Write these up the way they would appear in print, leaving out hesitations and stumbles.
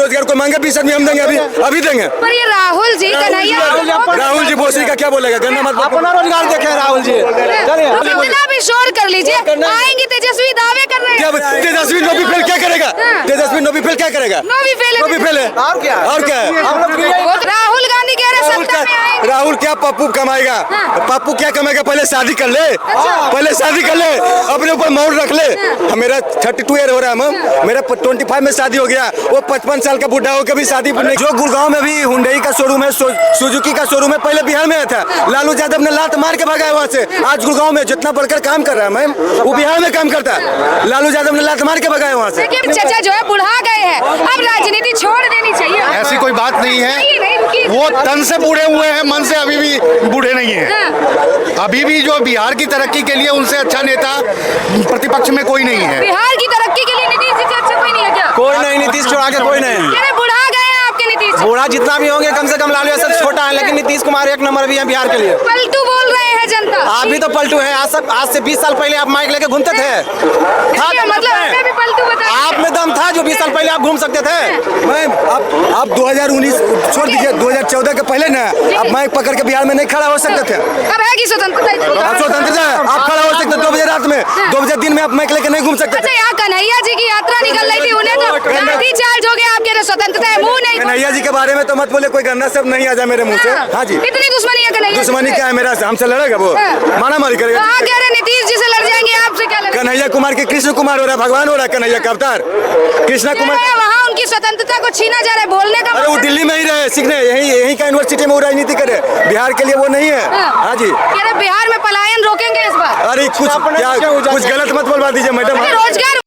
रोजगार को मांगे 20 आदमी हम देंगे, अभी देंगे। पर ये राहुल जी कन्हैया राहुल जी बोसी का क्या बोलेगा? गन्ना मत अपना रोजगार देखे राहुल जी। कितना भी शोर कर लीजिए, आएंगे तेजस्वी दावे कर रहे हैं। तेजस्वी नोबी फेल क्या करेगा? तेजस्वी नोबी फेल क्या करेगा? नोबी फेल है। और क्या है? राहुल गांधी कह रहे सत्ता में आएंगे। राहुल क्या पप्पू कमाएगा? पप्पू क्या कमाएगा? पहले शादी कर ले, पहले शादी कर ले, अपने ऊपर मोहर रख ले। मेरा 32 ईयर हो रहा है, मेरा 25 में शादी हो गया। वो 55 साल का बुढ़ा होकर भी शादी। जो गुड़गांव में भी हुंडई का शोरूम है, सुजुकी का शोरूम है, पहले बिहार में था। लालू यादव ने लात मार के भगाया वहाँ से। आज गुड़गांव में जितना बढ़कर काम कर रहा है मैम, वो बिहार में काम करता है। लालू यादव ने लात मार के भगाया वहाँ से। चाचा जो है बुढ़ा गए हैं, अब राजनीति छोड़ देनी चाहिए। ऐसी कोई बात नहीं है, वो तन से बूढ़े हुए हैं, मन से अभी भी बूढ़े नहीं है। अभी भी जो बिहार की तरक्की के लिए उनसे अच्छा नेता प्रतिपक्ष में कोई नहीं है। बिहार की तरक्की के लिए नीतीश जी से अच्छा कोई नहीं है क्या? कोई नहीं, नीतीश छोड़ा के कोई नहीं। बुढ़ा गए हैं आपके नीतीश जी। बूढ़ा जितना भी होंगे कम से कम लालू यादव छोटा है, लेकिन नीतीश कुमार एक नंबर भी है बिहार के लिए। पलटू बोल रहे हैं जनता। आप भी तो पलटू है। आज से 20 साल पहले आप माइक लेके घूमते थे। मतलब भी पलटू बता। आप में दम था जो 20 साल पहले आप घूम सकते थे। मैम आप 2019 छोड़ दीजिए, 2014 के पहले ना आप माइक पकड़ के बिहार में नहीं खड़ा हो सकते थे। अब है कि स्वतंत्रता? आप खड़ा हो सकते 2 बजे रात में, 2 बजे दिन में आप माइक लेके नहीं घूम सकते। अच्छा, यहाँ कन्हैया जी की यात्रा निकल रही थी, उन्हें तो लाठी चार्ज हो गया। आप कह रहे स्वतंत्रता है, मुंह नहीं। कन्हैया जी के बारे में तो मत बोले, कोई गन्ना सब नहीं आ जाए मेरे मुंह से। हाँ जी, इतनी दुश्मनी है कन्हैया? दुश्मनी क्या है मेरा से? हमसे लड़ेगा वो? मारा मारी करेगा? हाँ, कह रहे नीतीश जी से लड़ जाएंगे, आपसे क्या लड़ेंगे? कन्हैया कुमार के कृष्ण कुमार हो रहा है, भगवान हो रहा है कन्हैया का अवतार। कृष्णा कुमार वहाँ उनकी स्वतंत्रता को छीना जा रहा है, बोलने का। अरे वो दिल्ली में ही रहे सीखने, यही का यूनिवर्सिटी में वो राजनीति करे। बिहार के लिए वो नहीं है। हाँ जी, कह रहे बिहार में पलायन रोकेंगे इस बार। अरे कुछ गलत मत बोलवा दीजिए मैडम। रोजगार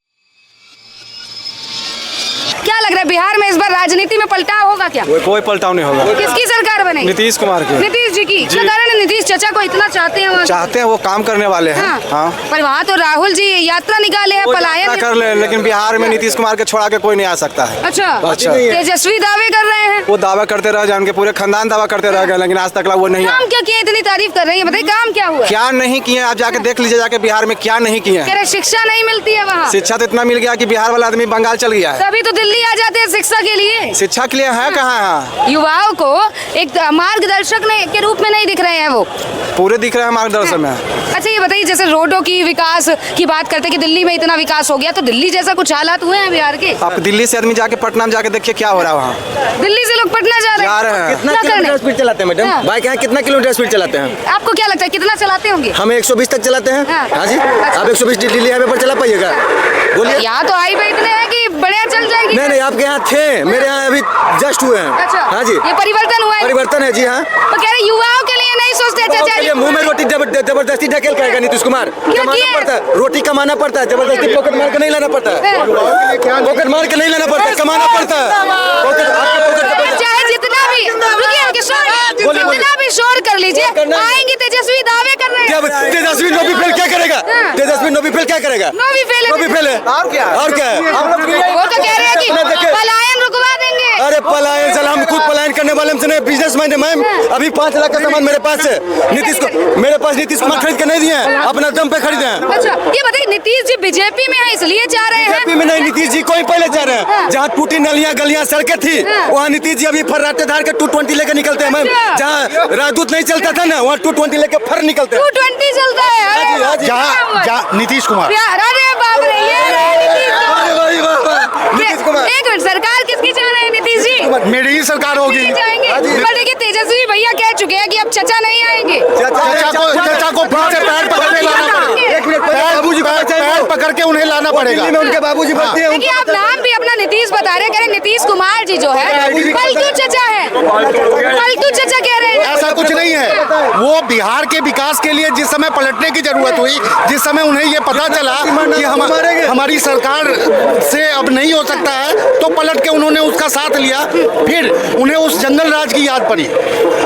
क्या लग रहा है बिहार में इस बार राजनीति में पलटाव होगा क्या? कोई पलटाव नहीं होगा। किसकी सरकार बनेगी? नीतीश कुमार की। नीतीश जी की। क्या कारण है नीतीश चाचा को इतना चाहते हैं? चाहते हैं, वो काम करने वाले हैं। हाँ। पर वहाँ तो राहुल जी यात्रा निकाले हैं, पलायन कर ले, लेकिन बिहार में नीतीश कुमार के छोड़ा के कोई नहीं आ सकता है। अच्छा, तेजस्वी दावे कर रहे हैं। वो दावा करते रह गए, उनके पूरे खानदान दावा करते रह गए, लेकिन आज तक वो नहीं। काम क्या किए? इतनी तारीफ कर रही है, बताइए काम क्या हुआ? क्या नहीं किए? आप जाके देख लीजिए, जाके बिहार में क्या नहीं किए। कह रहे शिक्षा नहीं मिलती है वहाँ। शिक्षा तो इतना मिल गया कि बिहार वाला आदमी बंगाल चल गया है। तभी तो दिल्ली आ जाते हैं शिक्षा के लिए। शिक्षा के लिए है कहाँ? युवाओं को एक मार्गदर्शक के रूप में नहीं दिख रहे हैं वो। पूरे दिख रहे हैं मार्गदर्शन में। अच्छा, ये बताइए, जैसे रोडों की विकास की बात करते हैं कि दिल्ली में इतना विकास हो गया, तो दिल्ली जैसा कुछ हालात हुए हैं बिहार के? आप दिल्ली से आदमी जाके पटना में जाके देखिए क्या हो रहा है वहाँ। दिल्ली से लोग पटना जा रहे हैं। कितना किलोमीटर स्पीड चलाते हैं मैडम? बाइक यहाँ कितना किलोमीटर स्पीड चलाते हैं? आपको क्या लगता है कितना चलाते होंगे? हम 120 तक चलाते हैं। हाँ जी, आप 120 दिल्ली हाईवे पर चला पाइएगा? बोलिए। यहाँ तो हाईवे इतने हैं कि बढ़िया चल जाएगी। नहीं, आपके यहाँ थे, मेरे यहाँ अभी जस्ट हुए हैं। अच्छा, हाँ जी, ये परिवर्तन हुआ है। परिवर्तन है जी। हाँ, तो कह रहे युवाओं के लिए नहीं सोचते। चाचा मुंह में रोटी जबरदस्ती ढकेल खाएगा नीतीश कुमार। कमाना पड़ता है, रोटी कमाना पड़ता है, जबरदस्ती पॉकेट मार के नहीं लाना पड़ता है। पॉकेट मार के नहीं लाना पड़ता है, कमाना पड़ता है। चाहे जितना भी शोर कर लीजिए, आएंगे तेजस्वी दावे कर रहे हैं। तेजस्वी नोबी फेल क्या करेगा? तेजस्वी नोबी फेल क्या करेगा? नोबी फेल है। और क्या है? वो तो कह रहे हैं कि पलायन रुकवा देंगे। अरे पलायन साला, हम खुद पलायन करने वाले हमसे बिजनेसमैन है मैम। अभी 5 लाख का सामान मेरे पास है। मेरे पास नीतीश कुमार खरीद के नहीं दिए हैं, अपना दम पे खरीदे हैं। अच्छा, ये बताइए, नीतीश जी बीजेपी में है इसलिए जा रहे हैं? बीजेपी में नहीं, नीतीश जी कोई पहले जा रहे हैं। जहाँ टूटी नलियाँ गलियाँ सड़कें थी, वहाँ नीतीश जी अभी फर्राटे धार के 220 लेके निकलते हैं मैम। जहाँ राजदूत नहीं चलता था ना, वहाँ 220 लेके फर निकलते हैं। 220 चलता है। जहाँ नीतीश कुमार। अरे बाप रे, नीतीश कुमार। एक मिनट, सरकार किसकी चाह रहे हैं नीतीश जी? मेरी ही सरकार होगी। जाएंगे। पर देखिए, तेजस्वी भैया कह चुके हैं कि अब चाचा नहीं आएंगे। चाचा को फिर से पैर पकड़ के लाना पड़ेगा। एक मिनट, बाबूजी पैर पकड़ के उन्हें लाना पड़ेगा। उनके बाबूजी भर्ती है। देखिए, आप नाम भी अपना नीतीश बता रहे, कह रहे नीतीश कुमार जी जो है पलटू चाचा है। पलटू चाचा कह रहे हैं। ऐसा कुछ नहीं है। वो बिहार के विकास के लिए जिस समय पलटने की जरूरत हुई, जिस समय उन्हें ये पता चला कि हमारी सरकार से अब नहीं हो सकता है, तो पलट के उन्होंने उसका साथ लिया। फिर उन्हें उस जंगल राज की याद पड़ी,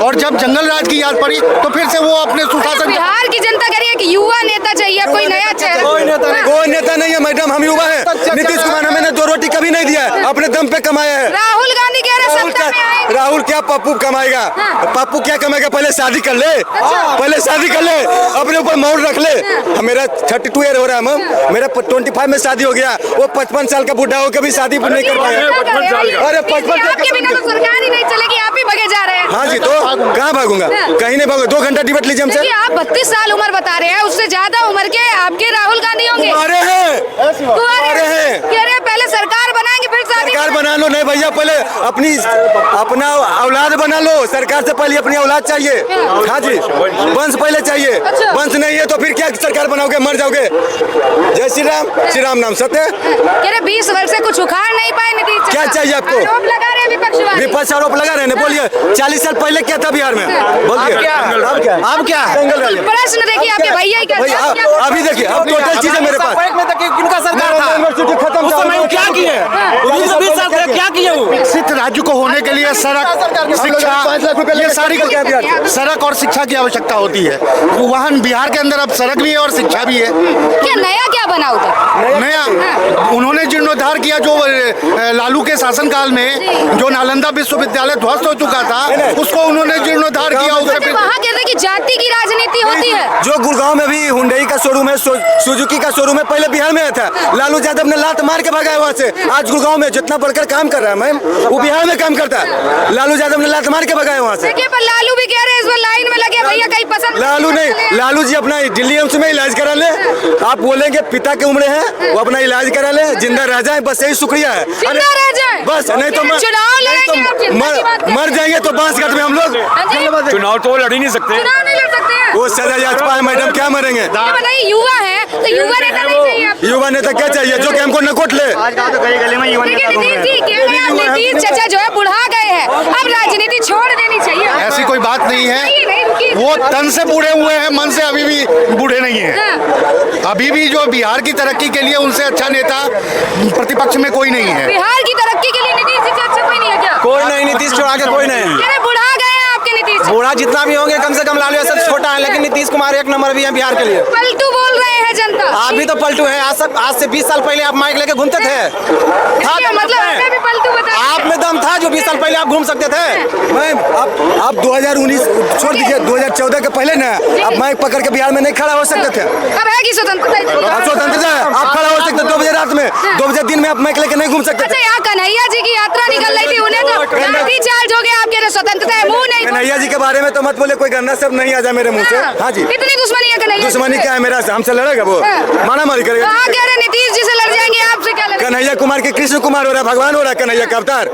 और जब जंगल राज की याद पड़ी तो फिर से वो अपने सुशासन। बिहार की जनता कह रही है कि युवा नेता चाहिए, कोई नया चेहरा। कोई नेता नहीं है मैडम, हम युवा हैं। नीतीश कुमार हमें 2 रोटी कभी नहीं दिया है, अपने दम पे कमाया है। राहुल गांधी कह रहे सत्ता में आएंगे। राहुल क्या पप्पू कमाएगा? पप्पू क्या कमाएगा? पहले शादी कर ले, पहले शादी कर ले, अपने ऊपर मोहर रख ले। मेरा 32 ईयर हो रहा है मैम, मेरा 25 में शादी हो गया। वो 55 साल का बुढ़ा होकर भी शादी नहीं कर पाया। अरे 55 आपके बिना तो सरकार ही नहीं चलेगी, आप ही भगे जा रहे हैं। हाँ जी, तो कहाँ भागूंगा? कहीं नहीं भागूंगा। 2 घंटा डिबेट लीजिए हमसे। आप 32 साल उम्र बता रहे हैं, उससे ज्यादा उम्र के आपके राहुल गांधी होंगे। कुंवारे हैं, कुंवारे हैं। कह रहे हैं पहले सरकार बनाएंगे फिर शादी। सरकार बना लो। नहीं भैया, पहले अपना औलाद बना लो। सरकार से पहले अपनी औलाद चाहिए। हाँ जी, वंश पहले चाहिए। वंश नहीं है तो फिर क्या सरकार बनाओगे? मर जाओगे। जय श्री राम नाम सत्य। कह रहे 20 वर्ष से कुछ उखाड़ नहीं पाए नीतीश चाचा। क्या चाहिए आपको? आरोप लगा रहे हैं विपक्ष आरोप लगा रहे हैं। बोलिए 40 साल पहले क्या था बिहार में? बोलिए अब क्या? प्रश्न देखिए, आपके भैया ही करते हैं। अभी देखिए, अब टोटल चीजें मेरे पास। किनका सरकार था? यूनिवर्सिटी खत्म, उस समय वो क्या किए? 20 साल पहले क्या किए वो? विकसित राज्य को होने के लिए सड़क, शिक्षा, ये सारी सड़क और शिक्षा की आवश्यकता होती है। वहाँ बिहार के अंदर अब सड़क भी है और शिक्षा भी है। क्या नया क्या बना उधर? नया उन्होंने जीर्णोद्धार किया जो लालू के शासनकाल में जो नालंदा विश्वविद्यालय ध्वस्त हो चुका था, उसको उन्होंने जीर्णोद्धार किया। वहाँ कहते हैं कि जाति की राजनीति होती है। जो गुड़गांव में भी हुंडई का शोरूम है, सुजुकी का शोरूम है, पहले बिहार में था। लालू यादव ने लात मार के भगाया वहाँ से। आज गुड़गांव में जितना बढ़कर काम कर रहा है मैम, वो बिहार में काम करता है। लालू यादव ने लात मार के भगाया वहाँ से। देखिए, पर लालू भी कह रहे हैं इस बार लाइन में लगे भैया, कहीं पसंद। लालू नहीं, लालू जी अपना दिल्ली एम्स में इलाज करा ले। आप बोलेंगे पिता के उम्र है, वो अपना इलाज करा ले, जिंदा रह जाए, बस यही शुक्रिया है। जिंदा रह जाए बस, नहीं तो चुनाव लड़ेंगे आप, चिंता की बात मर जाएंगे तो बांसघाट में हम लोग चुनाव तो लड़ ही नहीं सकते। चुनाव नहीं लड़ सकते हैं। वो सजा याचपा है मैडम, क्या मरेंगे? ये बताइए, युवा है तो युवा नेता नहीं चाहिए आपको? युवा नेता क्या चाहिए? जो कि हमको नकोट ले। देखिए नीतीश जी कह रहे हैं, नीतीश चाचा जो है बुढ़ा गए हैं, अब राजनीति छोड़ देनी चाहिए। ऐसी कोई बात नहीं है, वो तन से बूढ़े हुए हैं, मन से अभी भी बूढ़े नहीं हैं। अभी भी जो बिहार की तरक्की के लिए उनसे अच्छा नेता प्रतिपक्ष में कोई नहीं है। बिहार की तरक्की के लिए नीतीश जी से अच्छा कोई नहीं है क्या? कोई नहीं, नीतीश छोड़ा के कोई नहीं। कह रहे बुढ़ा गए हैं आपके नीतीश जी। बूढ़ा जितना भी होंगे कम से कम लालू सब छोटा है, लेकिन नीतीश कुमार 1 नंबर भी है बिहार के लिए। पलटू बोल रहे हैं जनता। आप भी तो पलटू है। आज से 20 साल पहले आप माइक लेके घूमते थे। मतलब हमें भी पलटू बता। आप में दम था जो 20 साल पहले आप घूम सकते थे। मैम आप 2019 छोड़ दीजिए, 2014 के पहले ना आप माइक पकड़ के बिहार में नहीं खड़ा हो सकते थे। अब है कि स्वतंत्रता? स्वतंत्रता आप खड़ा हो सकते 2 बजे रात में, 2 बजे दिन में आप माइक लेके नहीं घूम सकते अच्छा, थे। यहाँ कन्हैया जी की यात्रा निकल रही थी, उन्हें तो लाठी चार्ज हो गया, आपके स्वतंत्रता है, मुंह नहीं। कन्हैया जी के बारे में तो मत बोले, कोई गंदा शब्द नहीं आ जाए मेरे मुंह से। हाँ जी, इतनी दुश्मनी है कन्हैया? दुश्मनी क्या है मेरा? हमसे लड़ेगा वो? माना मारी करेगा? कहाँ कह रहे नीतीश जी से लड़ जाएंगे, आपसे क्या लड़ेंगे? कन्हैया कुमार के कृष्ण कुमार हो रहा है, भगवान हो रहा है कन्हैया का अवतार।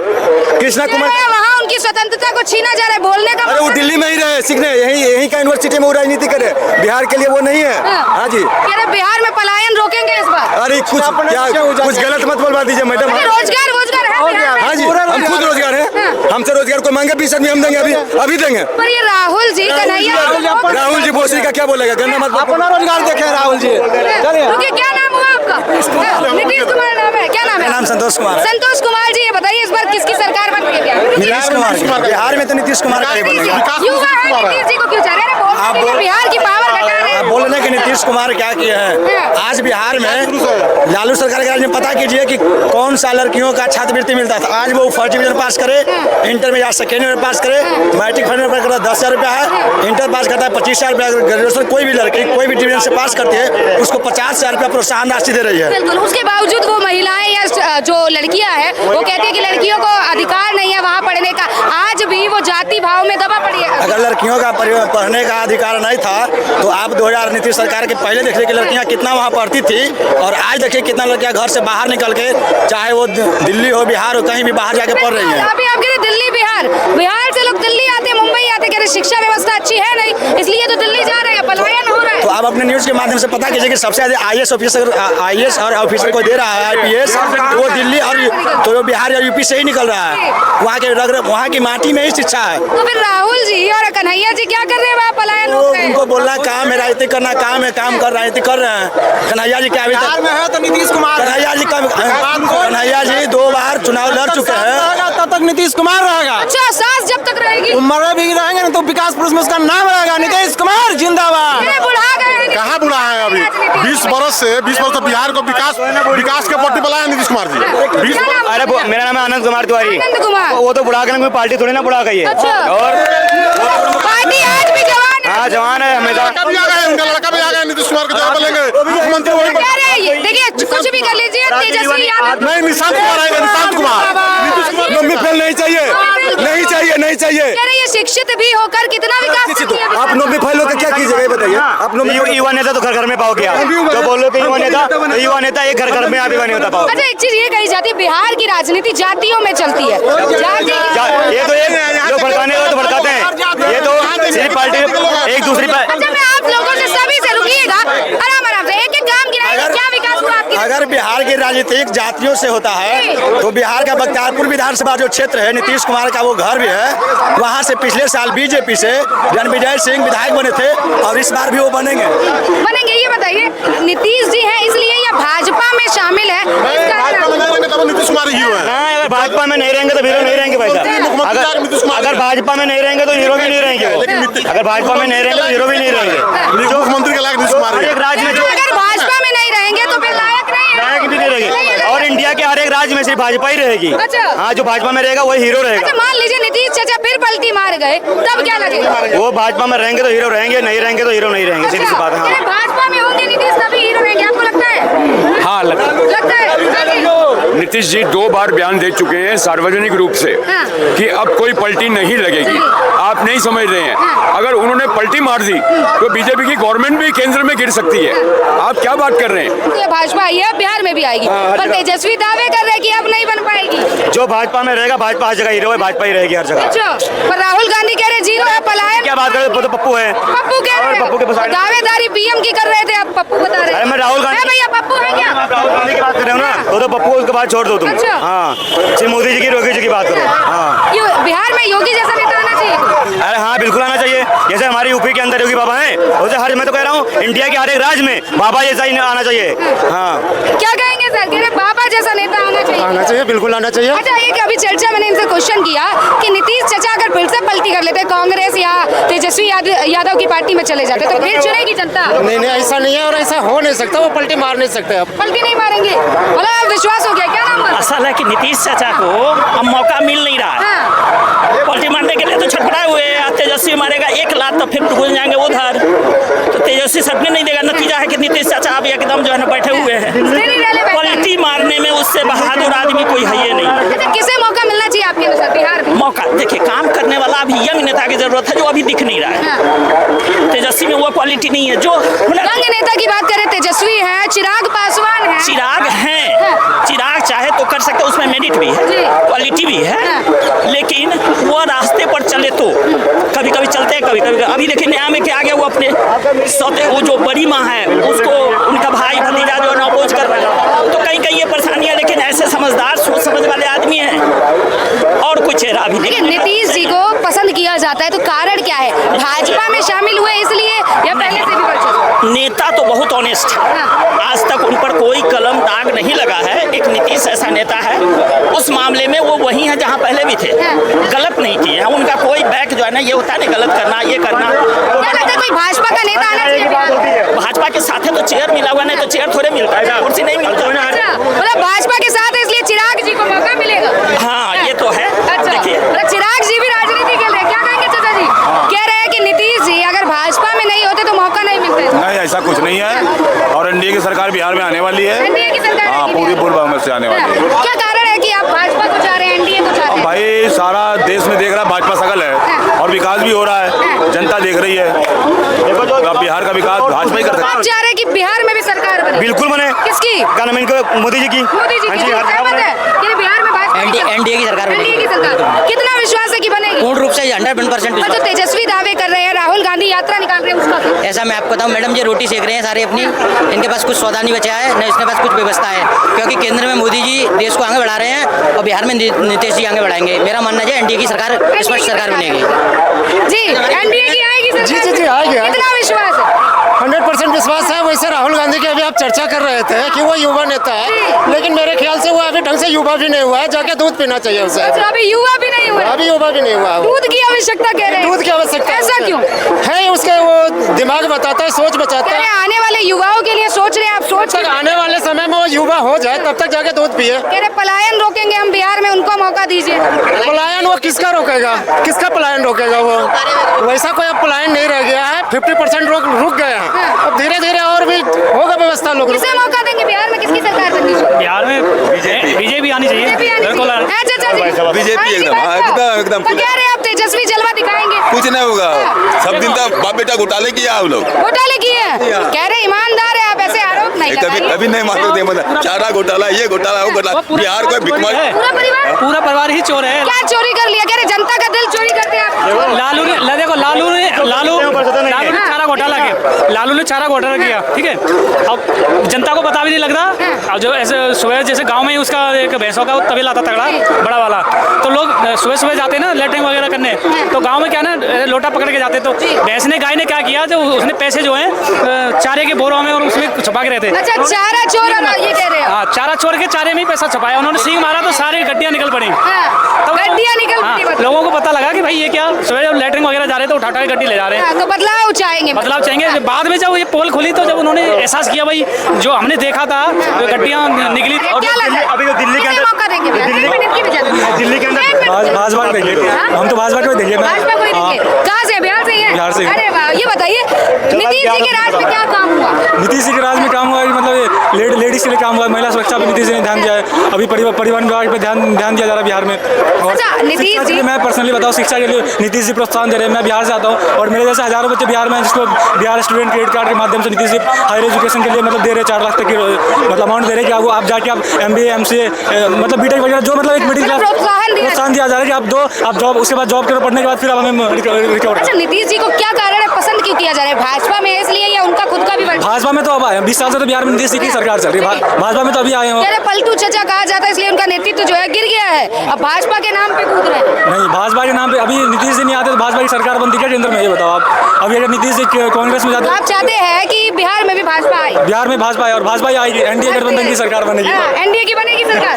कृष्णा कुमार वहाँ उनकी स्वतंत्रता को छीना जा रहा है, बोलने का। अरे वो दिल्ली में ही रहे, सीखने यही का यूनिवर्सिटी में वो राजनीति करे, बिहार के लिए वो नहीं है। हाँ जी, कह रहे बिहार में पलायन रोकेंगे इस बार। अरे कुछ गलत मत बोलवा दीजिए मैडम। रोजगार है। हाँ जी, हम खुद रोजगार है, हमसे रोजगार को मांगे 20 आदमी हम देंगे, अभी देंगे। पर ये राहुल जी कन्हैया, राहुल जी बोसी का क्या बोलेगा? गंदा मत। अपना रोजगार देखे राहुल जी। रुकिए, क्या नाम हुआ आपका? नीतीश कुमार नाम है, क्या नाम है? नाम संतोष कुमार। संतोष कुमार जी, ये बताइए इस बार किसकी सरकार बन रही है? नीतीश कुमार। बिहार में तो नीतीश कुमार का ही बनेगा। युवा है, नीतीश जी को क्यों चाह रहे हैं? बिहार की पावर घटा रहे हैं। बोल रहे कि नीतीश कुमार क्या किए हैं। आज बिहार में लालू सरकार के राज में पता कीजिए कि कौन सा लड़कियों का छात्रवृत्ति मिलता था। आज वो फर्स्ट डिवीजन पास करे, इंटर में या सेकेंड ईयर पास करे, मैट्रिक फर्स्ट ईयर करता 10,000 रुपया है, इंटर पास करता है 25,000 रुपया, ग्रेजुएशन कोई भी लड़की कोई भी डिवीजन से पास करती है उसको 50,000 रुपया प्रोत्साहन राशि दे रही है। बिल्कुल, उसके बावजूद वो महिलाएं या जो लड़कियां हैं वो कहती है कि लड़कियों को अधिकार नहीं है वहाँ पढ़ने का। आज भी वो जाति भाव में दबा पड़ी है। अगर लड़कियों का पढ़ने का अधिकार नहीं था तो आप 2000 नीतीश सरकार के पहले देखिए कि लड़कियां कितना वहाँ पढ़ती थी, और आज देखिए कितना लड़कियां घर से बाहर निकल के, चाहे वो दिल्ली हो, बिहार हो, कहीं भी बाहर जाके पढ़ रही है। अभी आप कह रहे दिल्ली बिहार से लोग दिल्ली आते, मुंबई आते, कह रहे शिक्षा व्यवस्था अच्छी है नहीं, इसलिए तो दिल्ली जा रहे हैं, पलायन हो रहा है। तो आप अपने न्यूज के माध्यम से पता कीजिए कि सबसे ज्यादा आईएएस और ऑफिसर को दे रहा है आईपीएस, वो दिल्ली और तो बिहार या यूपी से ही निकल रहा है। वहाँ की माटी में ही शिक्षा है। तो फिर राहुल जी और कन्हैया जी क्या कर रहे हैं वहाँ पलायन हो रहे हैं? उनको बोलना काम है, राजनीति करना काम है, काम कर राजनीति कर रहे हैं। कन्हैया जी क्या अभी तक में है तो नीतीश कुमार, कन्हैया जी 2 बार चुनाव लड़ चुके हैं, तब तक नीतीश कुमार रहेगा। अच्छा, सास जब तक रहेगी, उम्र भी रहेंगे ना तो विकास पुरुष में उसका नाम रहेगा, नीतीश कुमार जिंदाबाद। बुढ़ा गए। कहाँ बुढ़ा है? अभी 20 वर्ष से बिहार को विकास के पट्टी बनाया नीतीश कुमार जी। अरे मेरा नाम है आनंद कुमार तिवारी। आनंद कुमार। वो तो बुढ़ा के नाम, पार्टी थोड़ी ना बुढ़ा गई है। अच्छा। और पार्टी आज भी जवान है। हाँ जवान है हमेशा। उनका लड़का भी आ गया, नीतीश कुमार के जवाब बोलेंगे मुख्यमंत्री वही कह रहे हैं, देखिए कुछ भी कर लीजिए, तेजस्वी यादव नहीं, निशांत कुमार आएगा, निशांत कुमार। नोमी फेल नहीं चाहिए, नहीं चाहिए, नहीं चाहिए। कह रहे हैं, शिक्षित भी होकर कितना विकास कर दिया। आप नोमी फेल होकर क्या कीजिएगा ये बताइए। आप नोमी युवा नेता तो घर घर में पाओगे आप। जो बोलो कि युवा नेता एक घर घर में आप युवा नेता पाओ। अच्छा, एक चीज ये कही जाती है, बिहार की राजनीति जातियों में चलती है। ये तो एक जो भड़काने वाले तो भड़काते हैं, ये तो सिर्फ पार्टी एक दूसरी पर। अच्छा, मैं आप लोगों से सभी से रुकिएगा, आराम से एक एक काम गिनाइए, क्या विकास हुआ आपकी? अगर बिहार की राजनीतिक जातियों से होता है तो बिहार का बख्तियारपुर विधानसभा जो क्षेत्र है, नीतीश कुमार का वो घर भी है, वहाँ से पिछले साल बीजेपी से रणविजय सिंह विधायक बने थे और इस बार भी वो बनेंगे। ये बताइए, नीतीश जी हैं इसलिए या भाजपा में शामिल है? नीतीश कुमार ही है। अगर भाजपा में नहीं रहेंगे तो हीरो नहीं रहेंगे भाई साहब। अगर भाजपा में नहीं रहेंगे तो हीरो भी नहीं रहेंगे। अगर भाजपा में नहीं रहेंगे तो हीरो भी नहीं रहेंगे। जो मुख्यमंत्री के लायक नीतीश कुमार है। एक राज्य में अगर भाजपा में नहीं रहेंगे तो फिर लायक नहीं है। लायक भी नहीं रहेगी। और इंडिया के हर एक राज्य में सिर्फ भाजपा ही रहेगी। अच्छा। हाँ, जो भाजपा में रहेगा वही हीरो रहेगा। अच्छा, मान लीजिए नीतीश चाचा फिर पलटी मार गए, तब क्या लगेगा? वो भाजपा में रहेंगे तो हीरो रहेंगे, नहीं रहेंगे तो हीरो नहीं रहेंगे। सीधी सी बात है। हाँ। भाजपा में होंगे नीतीश तभी हीरो रहेंगे, आपको लगता है? हाँ लगता है। नीतीश जी 2 बार बयान दे चुके हैं सार्वजनिक रूप से हाँ। कि अब कोई पलटी नहीं लगेगी। आप नहीं समझ रहे हैं, अगर उन्होंने पलटी मार दी तो बीजेपी की गवर्नमेंट भी केंद्र में गिर सकती है। आप क्या बात कर रहे हैं? तो भाजपा आई है, बिहार में भी आएगी, पर तेजस्वी दावे कर रहे हैं कि अब नहीं बन पाएगी। जो भाजपा में रहेगा, भाजपा हर जगह हीरो है, भाजपा ही रहेगी हर जगह। अच्छा, पर राहुल गांधी कह रहे जीरो है, पलायन। क्या बात कर रहे हो? तो पप्पू है। पप्पू कह रहे पप्पू के हैं, दावेदारी पीएम की कर रहे थे, अब पप्पू बता रहे हैं। अरे मैं राहुल गांधी, भैया पप्पू है क्या? आप राहुल गांधी की बात कर रहे हो ना, तो पप्पू उसके बाद छोड़ दो तुम। अच्छा। हाँ, सिर्फ मोदी जी की, योगी जी की बात करो। हाँ, बिहार में योगी जैसा नेता आना चाहिए। अरे हाँ बिल्कुल आना चाहिए। जैसे हमारी यूपी के अंदर योगी बाबा हैं, वैसे हर, मैं तो कह रहा हूँ इंडिया के हर एक राज्य में बाबा जैसा ही आना चाहिए। हाँ, क्या कहेंगे सर? कह रहे बाबा जैसा नेता आना चाहिए। आना चाहिए, बिल्कुल आना चाहिए। अच्छा, एक अभी चर्चा मैंने इनसे क्वेश्चन किया कि नीतीश चाचा अगर फिर से पलटी कर लेते कांग्रेस या तेजस्वी यादव की पार्टी में चले जाते तो फिर चुनेगी जनता? नहीं, ऐसा नहीं है और ऐसा हो नहीं सकता। वो पलटी मार नहीं सकते। अब पलटी नहीं मारेंगे, मतलब विश्वास हो गया क्या? नाम असल है कि नीतीश चाचा को अब मौका मिल नहीं रहा है। पलटी मारने के लिए तो छटपटाए हुए हैं। तेजस्वी मारेगा 1 लाख तो फिर घुस जाएंगे उधर, तो तेजस्वी सपने नहीं देगा। नतीजा है कि नीतीश चाचा अब एकदम जो है ना बैठे हुए हैं। पलटी मारने में उससे बहादुर आदमी कोई है ही नहीं। अच्छा, किसे मौका मिलना चाहिए आपके अनुसार बिहार में? मौका देखिए, काम करने वाला अभी यंग नेता की जरूरत है जो अभी दिख नहीं रहा है। तेजस्वी में वो क्वालिटी नहीं है। जो यंग नेता की बात करें, तेजस्वी है, चिराग पासवान है। चिराग हैं, चिराग चाहे तो कर सकते, उसमें मेरिट भी है, क्वालिटी भी है, लेकिन वो रास्ते पर चले तो कभी कभी चलते हैं, कभी कभी। अभी देखिए नया में क्या आ गया, वो अपने सौते, वो जो बड़ी माँ है उसको उनका भाई भतीजा जो है अपोज कर रहे हैं, तो कहीं कहीं ये परेशानियां। लेकिन ऐसे समझदार सोच समझ वाले आदमी हैं और कुछ चेहरा अभी देखिए, नीतीश जी को पसंद किया जाता है तो कारण क्या है? भाजपा में शामिल हुए इसलिए या पहले से भी वर्चस्व? नेता तो बहुत ऑनेस्ट है, आज तक उन पर कोई कलम दाग नहीं लगा है। एक नीतीश ऐसा नेता है, उस मामले में वो वही है जहाँ पहले भी थे, गलत नहीं किए हैं। उनका कोई बैक जो है ना, ये होता है ना गलत करना, ये करना। क्या लगता है कोई भाजपा का नेता आना चाहिए? भाजपा के साथ है तो चेयर मिला हुआ, नहीं तो चेयर थोड़े मिलता है, कुर्सी नहीं मिलता। मतलब भाजपा के साथ है इसलिए चिराग जी को मौका मिलेगा। हाँ, ये तो है। अच्छा, देखिए, मतलब चिराग जी भी राजनीति खेल रहे हैं, क्या कहेंगे चाचा जी? कह रहे हैं कि नीतीश जी अगर भाजपा में नहीं होते तो मौका नहीं मिलता। नहीं, ऐसा कुछ नहीं है। और एनडीए की सरकार बिहार में आने वाली है। एनडीए की सरकार हाँ, पूरी पूर्व से आने वाली है। क्या कारण है कि आप भाजपा को चाह रहे हैं, एनडीए को चाह रहे हैं? भाई सारा देश में देख रहा है भाजपा सकल है और विकास भी हो रहा है, जनता देख रही है। देखो जो बिहार का विकास भाजपा ही कर सकता है। आप चाह रहे हैं कि बिहार में भी सरकार बने? बिल्कुल बने। किसकी? क्या नाम है इनको? मोदी जी की। मोदी जी हाँ की जी, हर सहमत जगह है कि बिहार में भाजपा एनडीए की सरकार बनेगी। एनडीए की सरकार कितना विश्वास है कि बनेगी? पूर्ण रूप से 100% और जो तेजस्वी दावे कर रहे हैं, राहुल गांधी यात्रा निकाल रहे हैं, उसका क्या? ऐसा मैं आपको बताऊं मैडम, ये रोटी सेक रहे हैं सारे अपनी। इनके पास कुछ सौदा नहीं बचा है, न इसके पास कुछ व्यवस्था है, क्योंकि केंद्र में मोदी जी देश को आगे बढ़ा रहे हैं और बिहार में नीतीश जी आगे बढ़ाएंगे। मेरा मानना है एनडीए की सरकार स्पष्ट सरकार बनेगी। जी, एनडीए की आएगी सरकार? जी, आएगी। कितना विश्वास है? 100% विश्वास है। वैसे राहुल गांधी की अभी आप चर्चा कर रहे थे कि वो युवा नेता है, लेकिन मेरे ख्याल से वो अभी ढंग से युवा भी नहीं हुआ है। जाके दूध पीना चाहिए उसे। अच्छा, अभी युवा भी नहीं हुआ, अभी युवा भी नहीं हुआ है। दूध की आवश्यकता कह रहे हैं। दूध की आवश्यकता ऐसा क्यों है? उसके वो दिमाग बताता है, सोच बचाता कह रहे है। हैं आने वाले युवाओं के लिए सोच रहे हैं आप, सोच तक आने वाले समय में वो युवा हो जाए तब तक जाके दूध पिए। कह रहे पलायन रोकेंगे हम बिहार में, उनको मौका दीजिए। पलायन वो किसका रोकेगा? किसका पलायन रोकेगा? वो वैसा कोई अब पलायन नहीं रह गया है। 50% रुक गए हैं। अब धीरे धीरे और भी होगा व्यवस्था। लोग किसे मौका देंगे बिहार में, किसकी सरकार बननी चाहिए? बिहार में बीजेपी आनी चाहिए। बीजेपी एकदम तो कह रहे हैं आप तेजस्वी जलवा दिखाएंगे। कुछ नहीं होगा। सब दिन तक बाप बेटा घोटाले किया आप लोग, घोटाले किए हैं, कह रहे ईमानदार है आप, ऐसे आरोप नहीं लगाइए। कभी नहीं मानते, मतलब चारा घोटाला, ये घोटाला, वो घोटाला। बिहार को भिखमंगा पूरा परिवार ही चोर है। क्या चोरी कर लिया? कह रहे जनता का दिल चोरी करते हैं आप। लालू ने चारा घोटाला किया। लालू ने चारा घोटाला किया, ठीक है। अब जनता को पता भी नहीं लगता। अब जो ऐसे सुबह जैसे गांव में ही उसका एक भैंसों का तबेला आता तगड़ा बड़ा वाला, तो लोग सुबह सुबह जाते ना लेटरिंग वगैरह करने, तो गांव में क्या ना लोटा पकड़ के जाते। तो भैंस ने, गाय ने क्या किया, जो उसने पैसे जो है चारे के बोरों में और उसमें छुपा के रहते। अच्छा, चारा चोर ये कह रहे हैं। हाँ, चारा चोर के चारे में ही पैसा छुपाया। उन्होंने सींग मारा तो सारी गड्डियाँ निकल पड़ी। तो गड्डियाँ निकल पड़ी, मतलब। लोगों को पता लगा कि भाई ये क्या, सुबह जब लेटरिंग वगैरह जा रहे थे, उठा के गड्डी ले जा रहे हैं। तो बदलाव चाहेंगे, बदलाव चाहेंगे। बाद में जब ये पोल खुली तो जब उन्होंने एहसास किया भाई जो हमने देखा था गड्डियाँ निकली। क्या लग रहा है? अभी तो दिल्ली के अंदर, मौका देंगे दिल्ली के अंदर भाजपा को देंगे। हम तो भाजपा को देंगे। भाजपा को ही देंगे। कहाँ से? बिहार से ही है? बिहार से। अरे वाह, ये बताइए नीतीश जी के राज में क्या काम हुआ? नीतीश जी के राज में काम हुआ है, मतलब लेडीज के लिए काम हुआ है। महिला सुरक्षा पे नीतीश जी ने ध्यान दिया है। अभी परिवहन विभाग पे ध्यान दिया जा रहा है बिहार में। और अच्छा, नीतीश जी, मैं पर्सनली बताऊँ, शिक्षा के लिए नीतीश जी प्रोत्साहन दे रहे हैं। मैं बिहार से आता हूँ और मेरे जैसे हजारों बच्चे बिहार में, जिसको बिहार स्टूडेंट क्रेडिट कार्ड के माध्यम से नीतीश जी हायर एजुकेशन के लिए मतलब दे रहे हैं 4 लाख तक की मतलब अमाउंट दे रहे हैं कि आप जाके आप MBA MCA मतलब बीटेक वगैरह जो मतलब एक मिडिल क्लास प्रोत्साहन दिया जा रहा है कि आप जॉब, उसके बाद जॉब करो, पढ़ने के बाद फिर आप हमें रिकवर। अच्छा, नीतीश जी को क्या कारण है पसंद क्यों किया जा रहा है? भाजपा में है इसलिए या उनका खुद का भी? भाजपा में तो अब आए 20 साल से तो बिहार में नीतीश जी की सरकार चल रही है। भाजपा में तो अभी आए हो। पलटू चचा कहा जाता है, इसलिए उनका नेतृत्व जो है गिर गया है। अब भाजपा के नाम पे कूद रहे हैं। नहीं, भाजपा के नाम पे अभी नीतीश जी नहीं आते तो भाजपा की सरकार बनती क्या केंद्र में, ये बताओ आप। अभी अगर नीतीश जी कांग्रेस में जाते, आप चाहते हैं कि बिहार में भी भाजपा आए? बिहार में भाजपा आए और भाजपा ही आएगी, NDA गठबंधन की सरकार बनेगी। NDA की बनेगी सरकार।